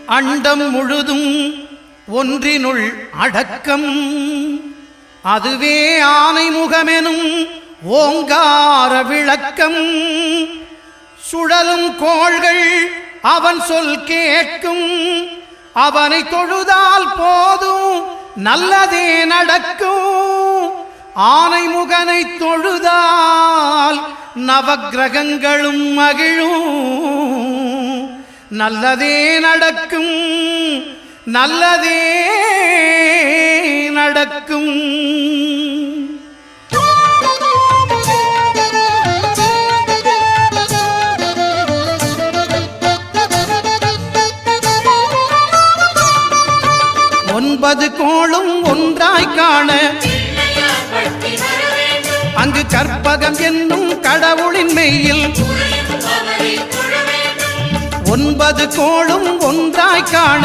அண்டம் முழுதும் ஒன்றினுள் அடக்கம். அதுவே ஆனை முகமெனும் ஓங்கார விளக்கம். சுழலும் கோள்கள் அவன் சொல் கேட்கும். அவனை தொழுதால் போதும் நல்லதே நடக்கும். ஆனை முகனை தொழுதால் நவக்கிரகங்களும் மகிழும். நல்லதே நடக்கும், நல்லதே நடக்கும். ஒன்பது கோளும் ஒன்றாய் காண அங்கு கற்பகம் என்னும் கடவுளின் மெய்யில் ஒன்பது கோளும் ஒன்றாய் காண